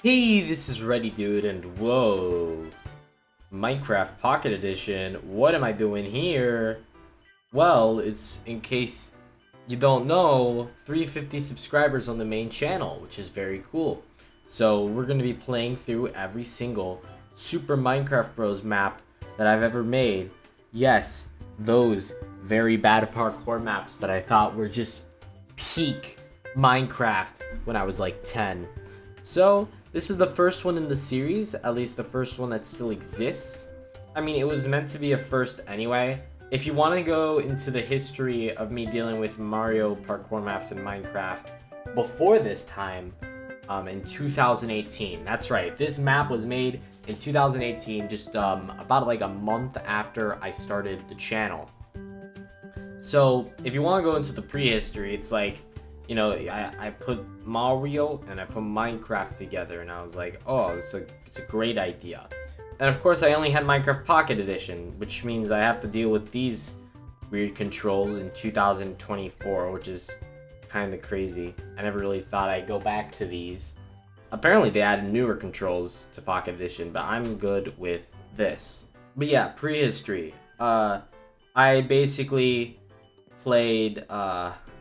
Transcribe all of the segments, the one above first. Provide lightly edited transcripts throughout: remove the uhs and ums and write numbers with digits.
Hey, this is Ready Dude, and whoa, Minecraft Pocket Edition. What am I doing here? Well, it's in case you don't know, 350 subscribers on the main channel, which is very cool. So we're going to be playing through every single Super Minecraft Bros map that I've ever made. Yes, those very bad parkour maps that I thought were just peak Minecraft when I was like 10. So this is the first one in the series, at least the first one that still exists. I mean, it was meant to be a first anyway. If you want to go into the history of me dealing with Mario parkour maps in Minecraft before this time, in 2018. That's right, this map was made in 2018, just about like a month after I started the channel. So if you want to go into the prehistory, it's like, you know, I put Mario and I put Minecraft together, and I was like, oh, it's a great idea. And of course, I only had Minecraft Pocket Edition, which means I have to deal with these weird controls in 2024, which is kind of crazy. I never really thought I'd go back to these. Apparently, they added newer controls to Pocket Edition, but I'm good with this. But yeah, prehistory. I basically played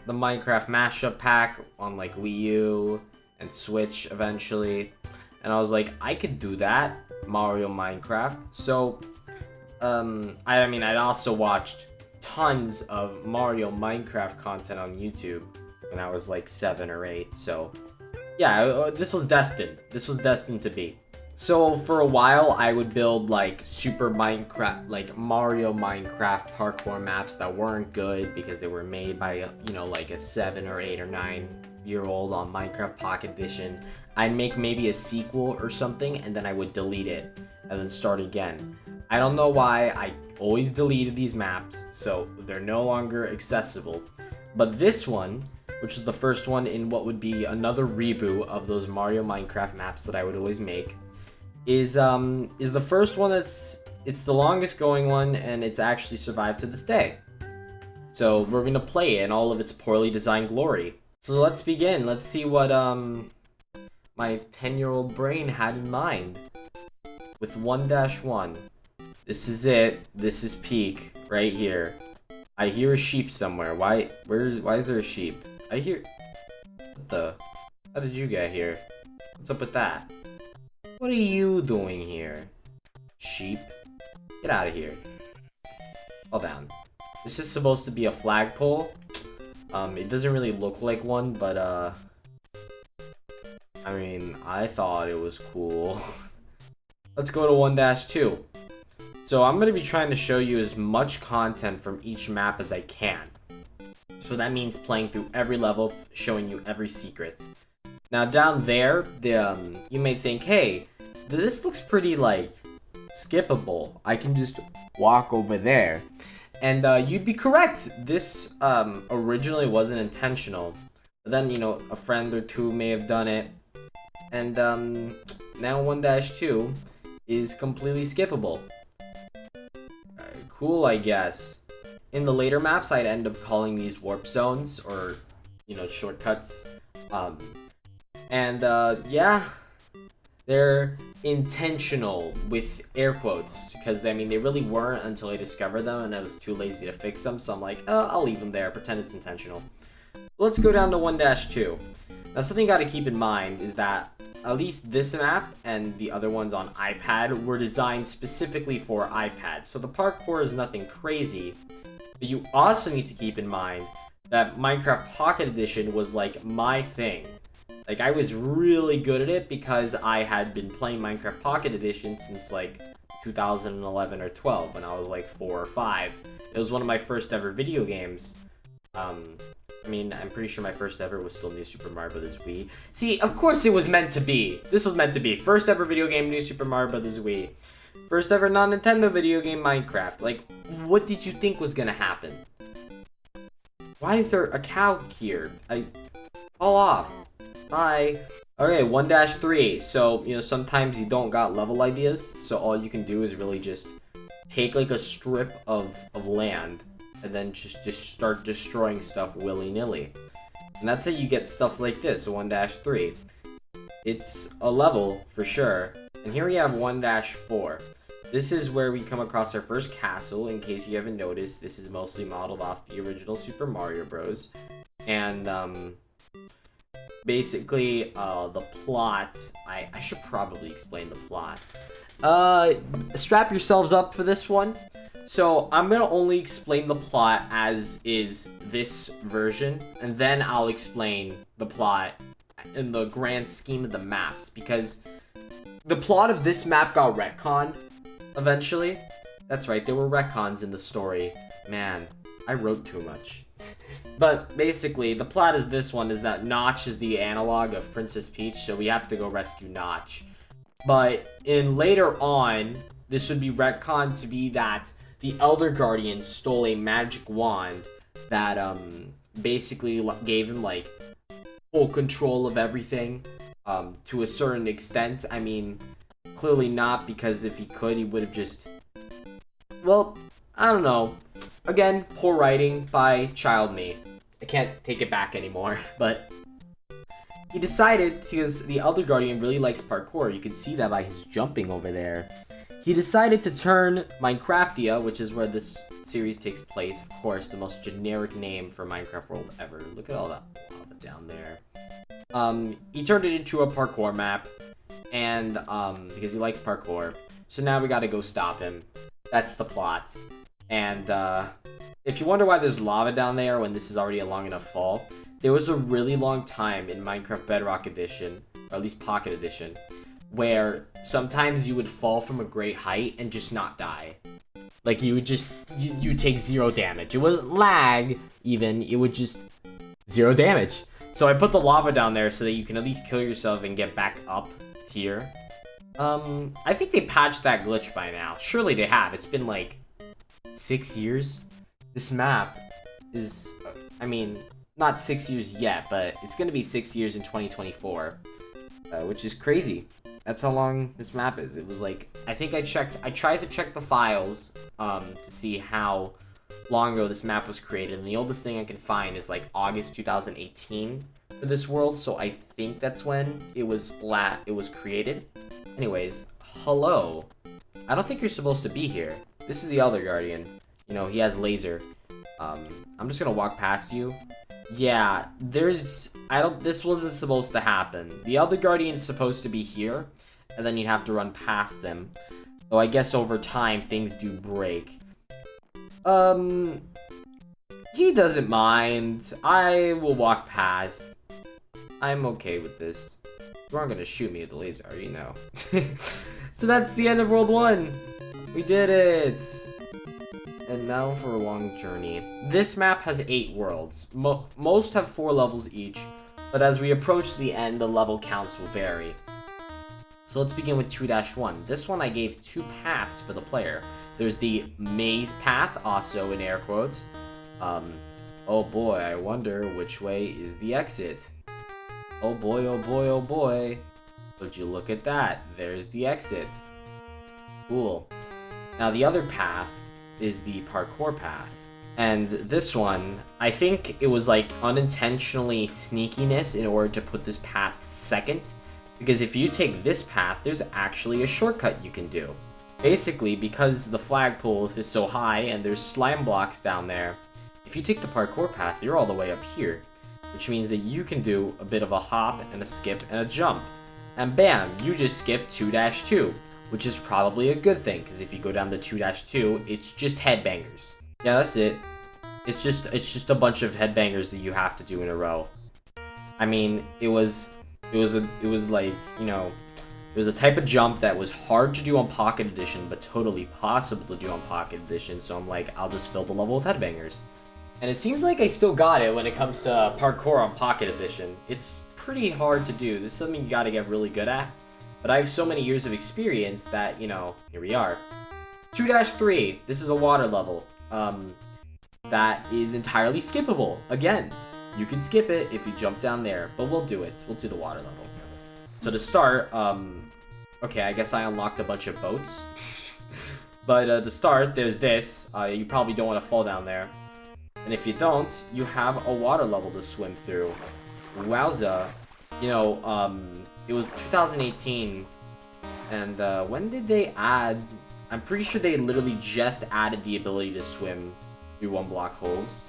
the Minecraft mashup pack on like Wii U and Switch eventually, and I was like, I could do that, Mario Minecraft. So I mean, I'd also watched tons of Mario Minecraft content on YouTube when I was like 7 or 8. So yeah, this was destined to be. So for a while, I would build like Super Minecraft, like Mario Minecraft parkour maps that weren't good because they were made by, you know, like a 7 or 8 or 9-year-old on Minecraft Pocket Edition. I'd make maybe a sequel or something, and then I would delete it and then start again. I don't know why I always deleted these maps, so they're no longer accessible. But this one, which is the first one in what would be another reboot of those Mario Minecraft maps that I would always make, is the first one it's the longest going one, and it's actually survived to this day. So we're gonna play it in all of its poorly designed glory. So let's begin. Let's see what my 10-year-old brain had in mind with 1-1. This is it. This is peak right here. I hear a sheep somewhere. Why is there a sheep? I hear. What the? How did you get here? What's up with that? What are you doing here? Sheep? Get out of here. Fall down. This is supposed to be a flagpole. It doesn't really look like one, but I mean, I thought it was cool. Let's go to 1-2. So I'm going to be trying to show you as much content from each map as I can. So that means playing through every level, showing you every secret. Now down there, you may think, hey, this looks pretty like skippable. I can just walk over there. And you'd be correct. This originally wasn't intentional. But then, you know, a friend or two may have done it. And now 1-2 is completely skippable. Cool, I guess. In the later maps, I'd end up calling these warp zones, or, you know, shortcuts. Yeah, they're intentional with air quotes, because I mean, they really weren't until I discovered them, and I was too lazy to fix them. So I'm like, I'll leave them there, pretend it's intentional. Let's go down to 1-2. Now, something you got to keep in mind is that at least this map and the other ones on iPad were designed specifically for iPad. So the parkour is nothing crazy, but you also need to keep in mind that Minecraft Pocket Edition was like my thing. Like, I was really good at it because I had been playing Minecraft Pocket Edition since like 2011 or 12 when I was like 4 or 5. It was one of my first ever video games. I mean, I'm pretty sure my first ever was still New Super Mario Bros. Wii. See, of course it was meant to be. This was meant to be. First ever video game, New Super Mario Bros. Wii. First ever non-Nintendo video game, Minecraft. Like, what did you think was gonna happen? Why is there a cow here? Fall off. Bye. Okay, 1-3. So, you know, sometimes you don't got level ideas, so all you can do is really just take like a strip of land and then just start destroying stuff willy-nilly. And that's how you get stuff like this, 1-3. It's a level for sure. And here we have 1-4. This is where we come across our first castle. In case you haven't noticed, this is mostly modeled off the original Super Mario Bros. And basically the plot, I should probably explain the plot. Strap yourselves up for this one. So I'm gonna only explain the plot as is this version, and then I'll explain the plot in the grand scheme of the maps, because the plot of this map got retconned eventually. That's right, there were retcons in the story. Man, I wrote too much. But basically, the plot is this one, is that Notch is the analog of Princess Peach, so we have to go rescue Notch. But in later on, this would be retconned to be that the Elder Guardian stole a magic wand that basically gave him like full control of everything to a certain extent. I mean, clearly not, because if he could, he would have just, well, I don't know. Again, poor writing by child me. I can't take it back anymore, but he decided, because the Elder Guardian really likes parkour, you can see that by his jumping over there, he decided to turn Minecraftia, which is where this series takes place, of course, the most generic name for Minecraft world ever. Look at all that lava down there. He turned it into a parkour map, and because he likes parkour. So now we gotta go stop him. That's the plot. And if you wonder why there's lava down there when this is already a long enough fall, there was a really long time in Minecraft Bedrock Edition, or at least Pocket Edition, where sometimes you would fall from a great height and just not die. Like, you would just, you would take 0 damage. It wasn't lag, even, it would just 0 damage. So I put the lava down there so that you can at least kill yourself and get back up here. I think they patched that glitch by now. Surely they have. It's been like 6 years. This map is, I mean, not 6 years yet, but it's gonna be 6 years in 2024, which is crazy. That's how long this map is. It was like, I think I tried to check the files to see how long ago this map was created, and the oldest thing I can find is like August 2018 for this world, so I think that's when it was created. Anyways, hello. I don't think you're supposed to be here. This is the Elder Guardian. You know, he has laser. I'm just gonna walk past you. Yeah, this wasn't supposed to happen. The Elder Guardian's supposed to be here, and then you'd have to run past them. So I guess over time, things do break. He doesn't mind. I will walk past. I'm okay with this. You aren't gonna shoot me with the laser, are you? No. So that's the end of World 1. We did it. And now for a long journey. This map has 8 worlds. Most have 4 levels each, but as we approach the end, the level counts will vary. So let's begin with 2-1. This one I gave 2 paths for the player. There's the maze path, also in air quotes. Oh boy, I wonder which way is the exit. Oh boy, oh boy, oh boy. Would you look at that? There's the exit. Cool. Now the other path is the parkour path. And this one, I think it was like unintentionally sneakiness in order to put this path second. Because if you take this path, there's actually a shortcut you can do. Basically, because the flagpole is so high and there's slime blocks down there, if you take the parkour path, you're all the way up here. Which means that you can do a bit of a hop and a skip and a jump. And bam, you just skipped 2-2. Which is probably a good thing, because if you go down the 2-2, it's just headbangers. Yeah, that's it. It's just a bunch of headbangers that you have to do in a row. I mean, it was like, you know, it was a type of jump that was hard to do on Pocket Edition, but totally possible to do on Pocket Edition, so I'm like, I'll just fill the level with headbangers. And it seems like I still got it when it comes to parkour on Pocket Edition. It's pretty hard to do. This is something you gotta get really good at. But I have so many years of experience that, you know, here we are. 2-3, this is a water level. That is entirely skippable. Again, you can skip it if you jump down there, but we'll do it. We'll do the water level. So to start, okay, I guess I unlocked a bunch of boats. But to start, there's this. You probably don't want to fall down there. And if you don't, you have a water level to swim through. Wowza. you know, it was 2018, and when did they add? I'm pretty sure they literally just added the ability to swim through one block holes.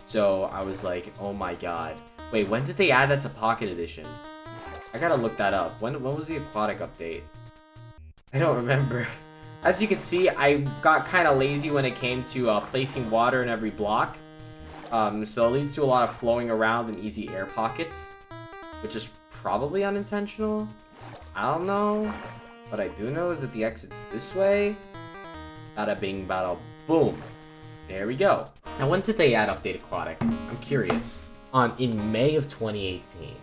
So I was like, oh my god. Wait, when did they add that to Pocket Edition? I gotta look that up. When was the aquatic update? I don't remember. As you can see, I got kind of lazy when it came to placing water in every block. So it leads to a lot of flowing around and easy air pockets, which is probably unintentional. I don't know. What I do know is that the exit's this way. Bada bing, bada boom. There we go. Now, when did they add Update Aquatic? I'm curious. In May of 2018.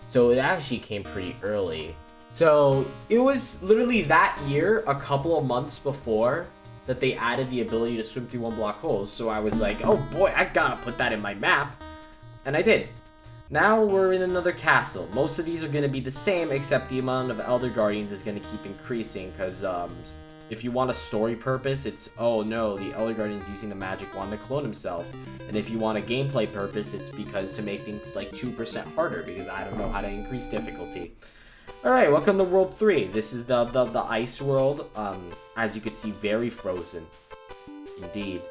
So it actually came pretty early. So it was literally that year, a couple of months before, that they added the ability to swim through one block holes. So I was like, oh boy, I gotta put that in my map. And I did. Now we're in another castle. Most of these are going to be the same, except the amount of Elder Guardians is going to keep increasing, because if you want a story purpose, it's, oh no, the Elder Guardian's using the magic wand to clone himself. And if you want a gameplay purpose, it's because to make things like 2% harder, because I don't know how to increase difficulty. Alright, welcome to World 3. This is the ice world. As you can see, very frozen. Indeed.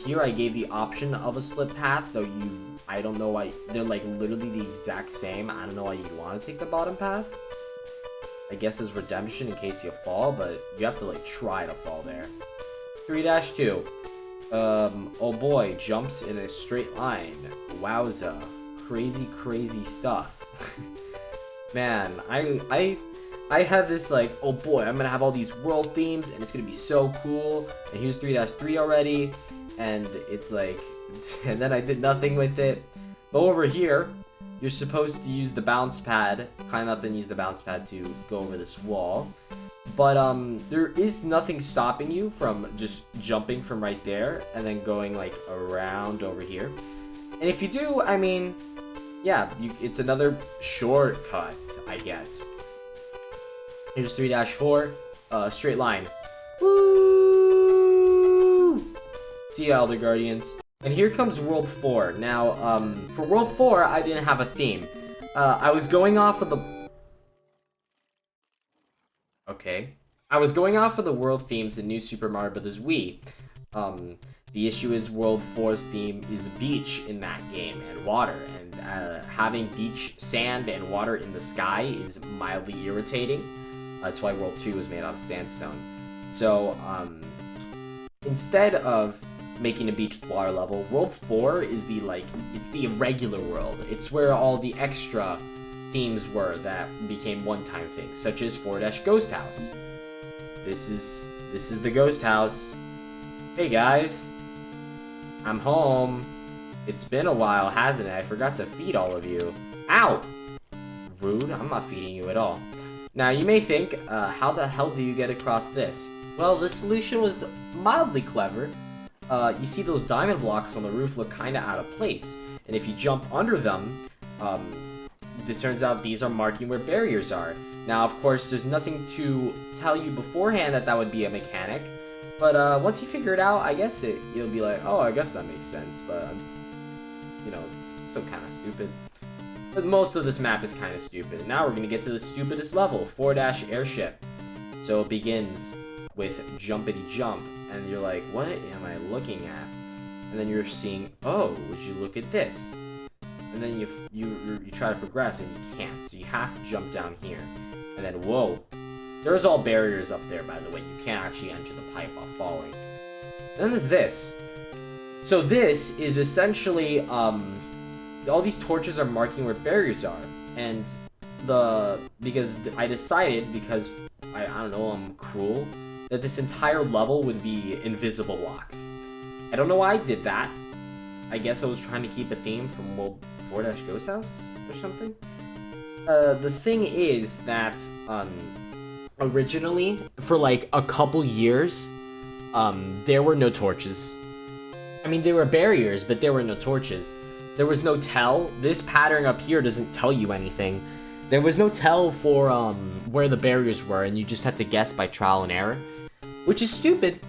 Here I gave the option of a split path, though I don't know why, they're like literally the exact same. I don't know why you'd want to take the bottom path. I guess as redemption in case you fall, but you have to like try to fall there. 3-2. Oh boy, jumps in a straight line. Wowza. Crazy, crazy stuff. Man, I had this like, oh boy, I'm gonna have all these world themes and it's gonna be so cool. And here's 3-3 already. And it's like, and then I did nothing with it. But over here, you're supposed to use the bounce pad, climb up and use the bounce pad to go over this wall. But there is nothing stopping you from just jumping from right there and then going like around over here. And if you do, I mean, yeah, it's another shortcut, I guess. Here's 3-4, straight line. Woo! See ya, Elder Guardians. And here comes World 4. Now, for World 4, I didn't have a theme. I was going off of the... Okay. I was going off of the world themes in New Super Mario Bros. Wii. The issue is World 4's theme is beach in that game, and water. And having beach, sand, and water in the sky is mildly irritating. That's why World 2 was made out of sandstone. So, instead of making a beach with water level, World 4 is the, like, it's the irregular world. It's where all the extra themes were that became one-time things, such as 4-Ghost House. This is the ghost house. Hey guys, I'm home. It's been a while, hasn't it? I forgot to feed all of you. Ow! Rude, I'm not feeding you at all. Now, you may think, how the hell do you get across this? Well, the solution was mildly clever. You see those diamond blocks on the roof look kinda out of place. And if you jump under them, it turns out these are marking where barriers are. Now, of course, there's nothing to tell you beforehand that would be a mechanic. But once you figure it out, I guess you'll be like, oh, I guess that makes sense. But, you know, it's still kind of stupid. But most of this map is kind of stupid. Now we're going to get to the stupidest level, 4-Airship. So it begins with jumpity jump. And you're like, what am I looking at? And then you're seeing, oh, would you look at this? And then you try to progress and you can't. So you have to jump down here. And then, whoa. There's all barriers up there, by the way. You can't actually enter the pipe while falling. Then there's this. So this is essentially, all these torches are marking where barriers are. And because I decided, because I don't know, I'm cruel, that this entire level would be invisible blocks. I don't know why I did that. I guess I was trying to keep a theme from World 4-Ghost House or something. The thing is that, originally, for like a couple years, there were no torches. I mean, there were barriers, but there were no torches. There was no tell. This pattern up here doesn't tell you anything. There was no tell for where the barriers were, and you just had to guess by trial and error, which is stupid.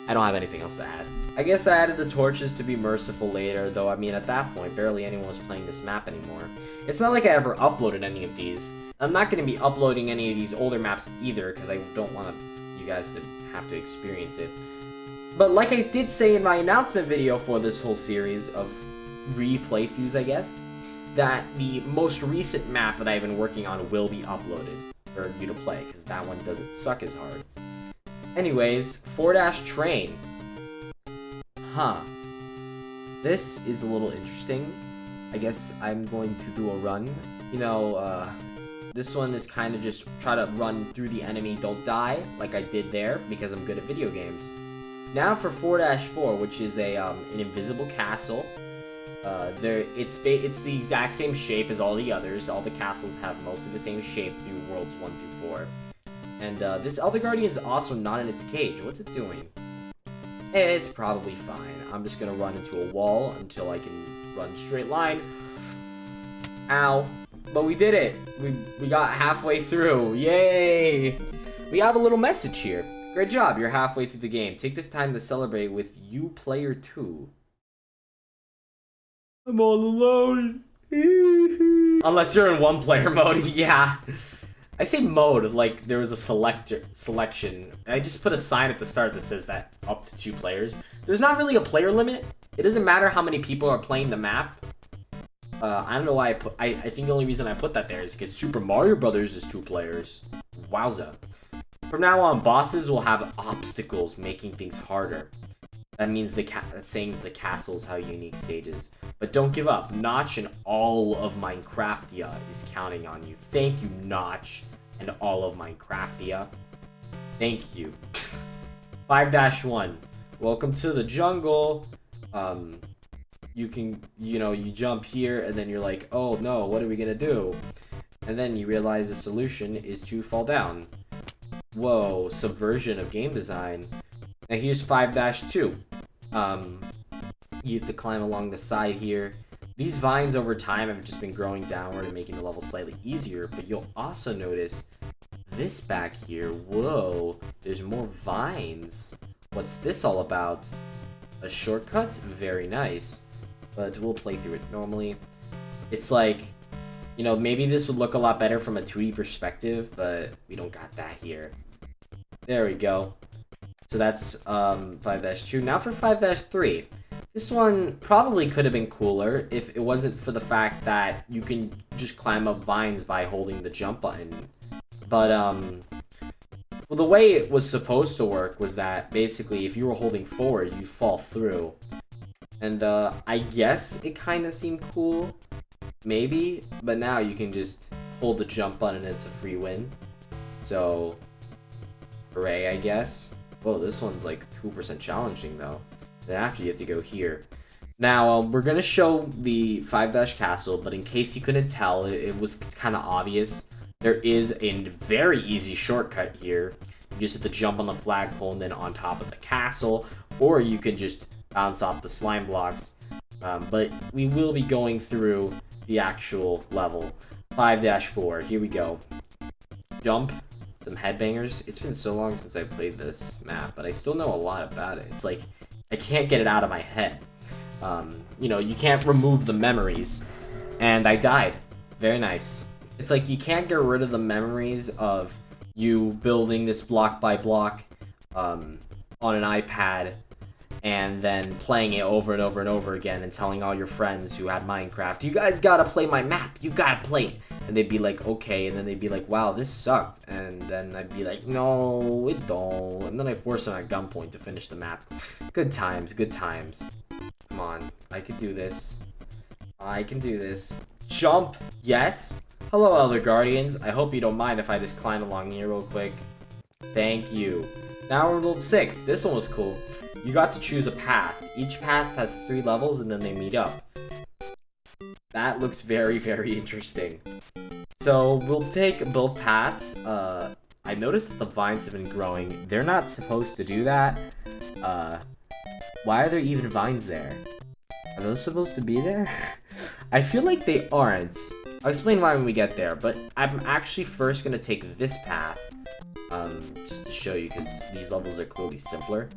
I don't have anything else to add. I guess I added the torches to be merciful later, though I mean at that point, barely anyone was playing this map anymore. It's not like I ever uploaded any of these. I'm not going to be uploading any of these older maps either, because I don't want you guys to have to experience it. But like I did say in my announcement video for this whole series of re-playthroughs, I guess, that the most recent map that I've been working on will be uploaded for you to play, because that one doesn't suck as hard. Anyways, 4-train. Huh. This is a little interesting. I guess I'm going to do a run. You know, this one is kind of just try to run through the enemy, don't die, like I did there, because I'm good at video games. Now for 4-4, which is a an invisible castle. It's the exact same shape as all the others. All the castles have mostly the same shape through worlds 1 through 4. And this Elder Guardian is also not in its cage. What's it doing? It's probably fine. I'm just gonna run into a wall until I can run straight line. Ow. But we did it. We got halfway through. Yay! We have a little message here. Great job, you're halfway through the game. Take this time to celebrate with you, player 2. I'm all alone. Unless you're in one-player mode, yeah. I say mode like there was a selection. I just put a sign at the start that says that up to 2 players. There's not really a player limit. It doesn't matter how many people are playing the map. I don't know why I think the only reason I put that there is because Super Mario Brothers is 2 players. Wowza. From now on, bosses will have obstacles, making things harder. That means that's saying the castles have unique stages. But don't give up. Notch and all of Minecraftia is counting on you. Thank you, Notch, and all of Minecraftia. Thank you. 5-1. Welcome to the jungle. You can, you jump here, and then you're like, oh no, what are we gonna do? And then you realize the solution is to fall down. Whoa, subversion of game design. Now here's 5-2. You have to climb along the side here. These vines over time have just been growing downward and making the level slightly easier, but you'll also notice this back here. Whoa, there's more vines. What's this all about? A shortcut? Very nice. But we'll play through it normally. It's like, maybe this would look a lot better from a 2D perspective, but we don't got that here. There we go. So that's 5-2. Now for 5-3. This one probably could have been cooler if it wasn't for the fact that you can just climb up vines by holding the jump button. But, well, the way it was supposed to work was that basically if you were holding forward, you'd fall through. And I guess it kind of seemed cool. Maybe. But now you can just hold the jump button and it's a free win. So, hooray, I guess. Whoa, this one's like 2% challenging though. Then after you have to go here. Now, we're going to show the 5-castle, but in case you couldn't tell, it's kind of obvious. There is a very easy shortcut here. You just have to jump on the flagpole and then on top of the castle, or you can just bounce off the slime blocks. But we will be going through the actual level. 5-4, here we go. Jump. Some headbangers. It's been so long since I played this map, but I still know a lot about it. It's like, I can't get it out of my head. You can't remove the memories. And I died. Very nice. It's like, you can't get rid of the memories of you building this block by block on an iPad and then playing it over and over and over again and telling all your friends who had Minecraft, you guys gotta play my map, you gotta play it. And they'd be like, okay, and then they'd be like, wow, this sucked. And then I'd be like, no, it don't. And then I force them at gunpoint to finish the map. Good times, good times. Come on, I could do this. I can do this. Jump, yes. Hello, Elder Guardians. I hope you don't mind if I just climb along here real quick. Thank you. Now we're level 6. This one was cool. You got to choose a path. Each path has 3 levels and then they meet up. That looks very, very interesting. So we'll take both paths. I noticed that the vines have been growing. They're not supposed to do that. Why are there even vines there? Are those supposed to be there? I feel like they aren't. I'll explain why when we get there, but I'm actually first gonna take this path. Just to show you, because these levels are clearly simpler.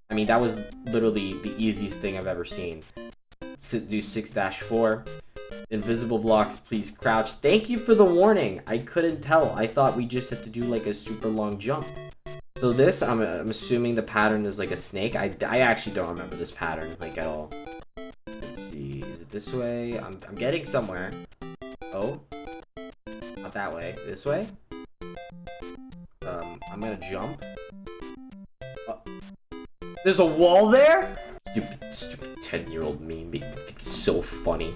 I mean, that was literally the easiest thing I've ever seen. Do 6-4. Invisible blocks, please crouch. Thank you for the warning. I couldn't tell. I thought we just had to do like a super long jump. So this, I'm assuming the pattern is like a snake. I actually don't remember this pattern like at all. Let's see. Is it this way? I'm getting somewhere. Oh. Not that way. This way? I'm gonna jump. Oh. There's a wall there? Stupid 10-year-old me. He's so funny.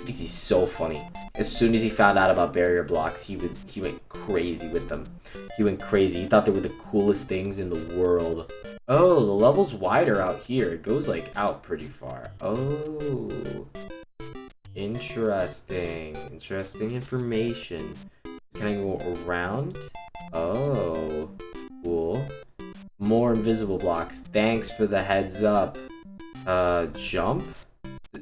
He's so funny. As soon as he found out about barrier blocks, he went crazy with them. He went crazy. He thought they were the coolest things in the world. Oh, the level's wider out here. It goes like out pretty far. Oh. Interesting. Interesting information. Can I go around? Oh. Cool. More invisible blocks. Thanks for the heads up. Jump?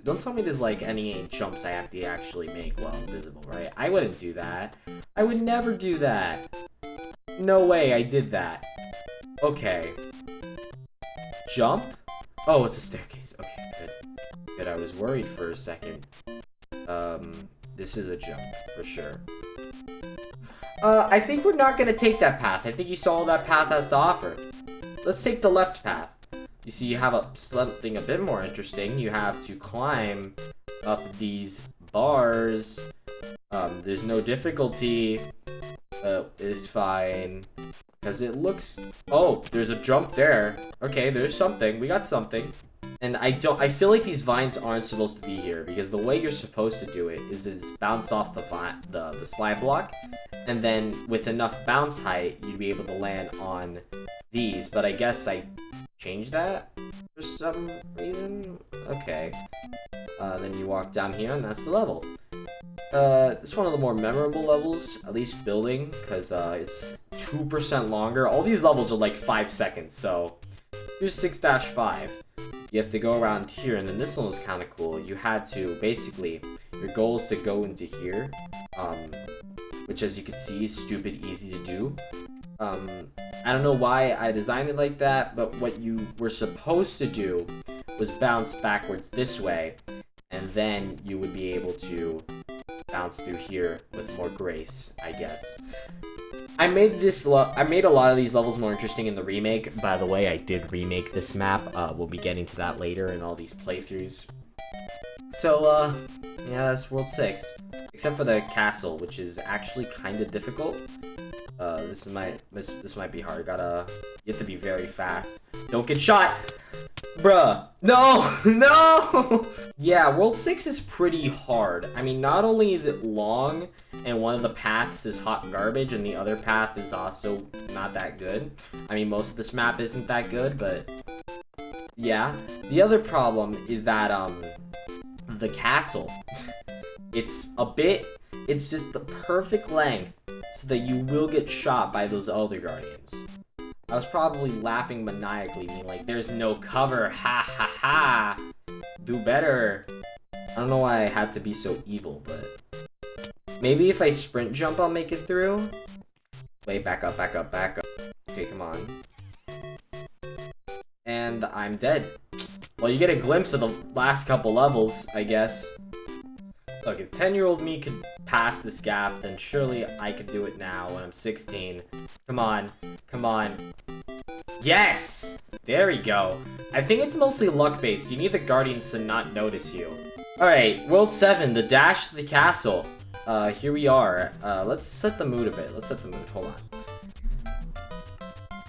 Don't tell me there's like any jumps I have to actually make while invisible, right? I wouldn't do that. I would never do that. No way I did that. Okay. Jump? Oh, it's a staircase. Okay, good. Good, I was worried for a second. This is a jump, for sure. I think we're not gonna take that path. I think you saw all that path has to offer. Let's take the left path. You see, you have something a bit more interesting. You have to climb up these bars. There's no difficulty. It's fine. Because it looks... Oh, there's a jump there. Okay, there's something. We got something. And I feel like these vines aren't supposed to be here. Because the way you're supposed to do it is bounce off the slide block. And then with enough bounce height, you'd be able to land on these. But I guess I changed that for some reason. Okay. Then you walk down here and that's the level. It's one of the more memorable levels, at least building, because it's 2% longer. All these levels are like 5 seconds, so here's 6-5. You have to go around here, and then this one was kind of cool. You had to, basically, your goal is to go into here, which as you can see is stupid easy to do. I don't know why I designed it like that, but what you were supposed to do was bounce backwards this way, and then you would be able to bounce through here with more grace, I guess. I made a lot of these levels more interesting in the remake. By the way, I did remake this map. We'll be getting to that later in all these playthroughs. So, yeah, that's World 6. Except for the castle, which is actually kind of difficult. This might be hard. You have to be very fast. Don't get shot! Bruh. No! No! Yeah, World 6 is pretty hard. I mean, not only is it long, and one of the paths is hot garbage, and the other path is also not that good. I mean, most of this map isn't that good, but... yeah. The other problem is that, the castle. It's just the perfect length so that you will get shot by those Elder Guardians. I was probably laughing maniacally, being like, there's no cover, ha ha ha! Do better! I don't know why I had to be so evil, but... maybe if I sprint jump, I'll make it through? Wait, back up, back up, back up. Okay, come on. And I'm dead. Well, you get a glimpse of the last couple levels, I guess. Look, if 10-year-old me could pass this gap, then surely I could do it now when I'm 16. Come on. Come on. Yes! There we go. I think it's mostly luck-based. You need the Guardians to not notice you. Alright, World 7, the dash to the castle. Here we are. Let's set the mood a bit. Let's set the mood. Hold on.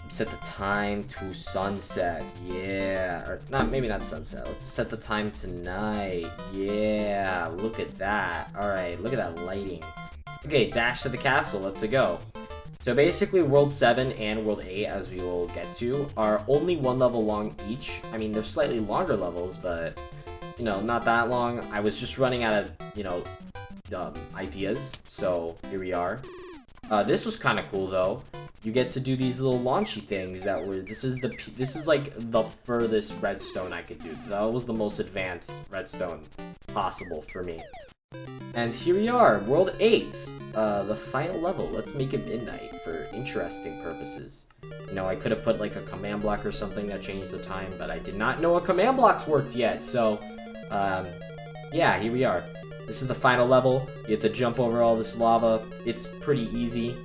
Set the time to sunset. Yeah. Or not, maybe not sunset. Let's set the time to night. Yeah. Look at that. Alright, look at that lighting. Okay, dash to the castle. Let's go. So basically, World 7 and World 8, as we will get to, are only one level long each. I mean, they're slightly longer levels, but, you know, not that long. I was just running out of, you know, ideas, so here we are. This was kind of cool, though. You get to do these little launchy things that were... This is like the furthest redstone I could do. That was the most advanced redstone possible for me. And here we are, World 8, the final level. Let's make it midnight for interesting purposes. You know, I could have put like a command block or something that changed the time, but I did not know what command blocks worked yet, so, yeah, here we are. This is the final level. You have to jump over all this lava. It's pretty easy.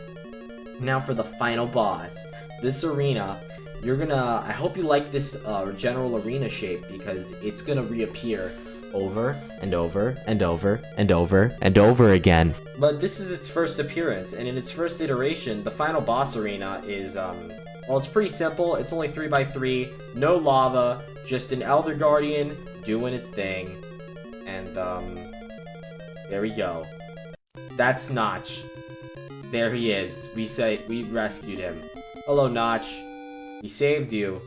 Now for the final boss. This arena, you're gonna... I hope you like this general arena shape, because it's gonna reappear over and over and over and over and over again. But this is its first appearance, and in its first iteration, the final boss arena is, well, it's pretty simple. It's only 3x3, no lava, just an Elder Guardian doing its thing. And, there we go. That's Notch. There he is. We rescued him. Hello, Notch. We saved you.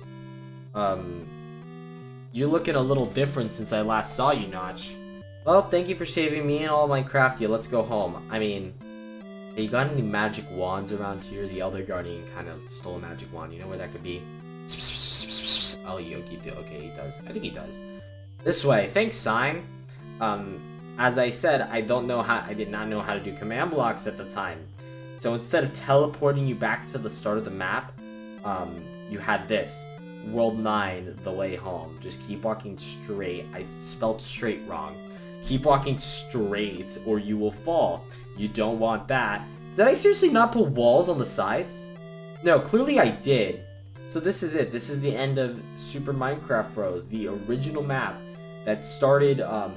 You're looking a little different since I last saw you, Notch. Well, thank you for saving me and all my crafty. Let's go home. I mean, hey, you got any magic wands around here? The Elder Guardian kind of stole a magic wand. You know where that could be? Oh, Yogi, okay, he does. I think he does. This way. Thanks, Sign. As I said, I did not know how to do command blocks at the time. So instead of teleporting you back to the start of the map, you had this. World 9, the way home. Just keep walking straight. I spelled straight wrong. Keep walking straight or you will fall. You don't want that. Did I seriously not put walls on the sides? No, clearly I did. So this is it. This is the end of Super Minecraft Bros. The original map that started a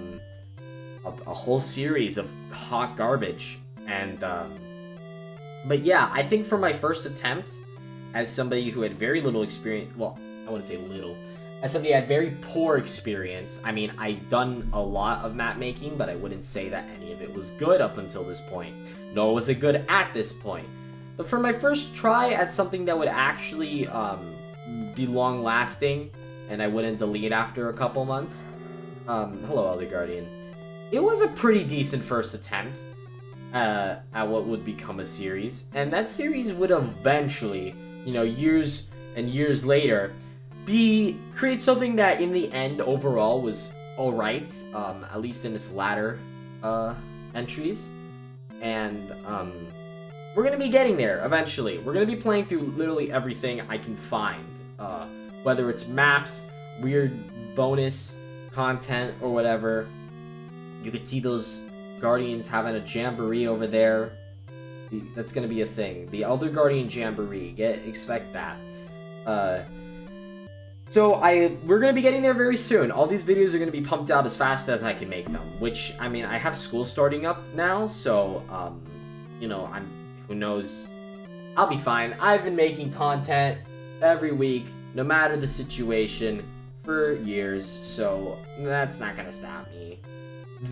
whole series of hot garbage. And, but yeah, I think for my first attempt, as somebody who had very little experience, well, I wouldn't say little. As somebody who had very poor experience, I mean, I've done a lot of map making, but I wouldn't say that any of it was good up until this point. Nor was it good at this point. But for my first try at something that would actually be long-lasting, and I wouldn't delete after a couple months, hello, Elder Guardian. It was a pretty decent first attempt at what would become a series. And that series would eventually, you know, years and years later, create something that in the end overall was alright, at least in its latter entries. And we're gonna be getting there eventually. We're gonna be playing through literally everything I can find, whether it's maps, weird bonus content, or whatever. You could see those Guardians having a jamboree over there. That's gonna be a thing. The Elder Guardian jamboree. Expect that. So we're gonna be getting there very soon. All these videos are gonna be pumped out as fast as I can make them. Which, I mean, I have school starting up now, so you know, who knows? I'll be fine. I've been making content every week, no matter the situation, for years, so that's not gonna stop me.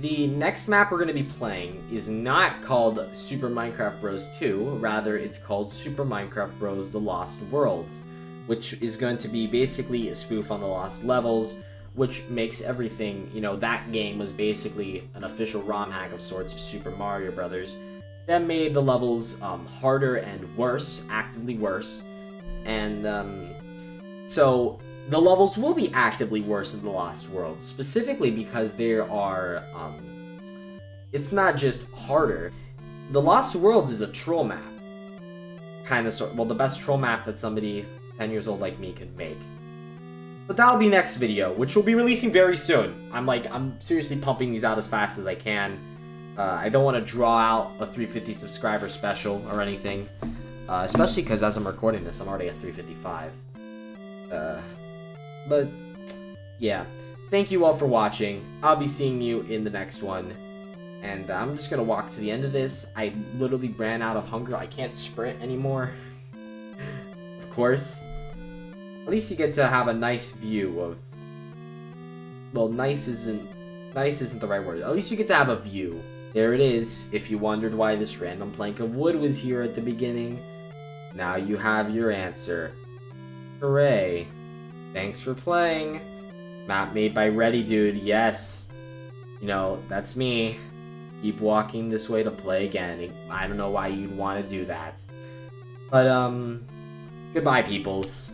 The next map we're going to be playing is not called Super Minecraft Bros. 2, rather it's called Super Minecraft Bros. The Lost Worlds, which is going to be basically a spoof on the Lost Levels, which makes everything, you know, that game was basically an official ROM hack of sorts of Super Mario Brothers that made the levels harder and worse, actively worse, and so the levels will be actively worse in the Lost World, specifically because there are, it's not just harder. The Lost Worlds is a troll map. Kind of, well, the best troll map that somebody 10 years old like me could make. But that'll be next video, which will be releasing very soon. I'm seriously pumping these out as fast as I can. I don't want to draw out a 350 subscriber special or anything. Especially because as I'm recording this, I'm already at 355. But, yeah. Thank you all for watching. I'll be seeing you in the next one. And I'm just going to walk to the end of this. I literally ran out of hunger. I can't sprint anymore. Of course. At least you get to have a nice view of... Well, nice isn't the right word. At least you get to have a view. There it is. If you wondered why this random plank of wood was here at the beginning, now you have your answer. Hooray. Thanks for playing. Map made by Ready Dude, yes. You know, that's me. Keep walking this way to play again. I don't know why you'd want to do that. But, goodbye, peoples.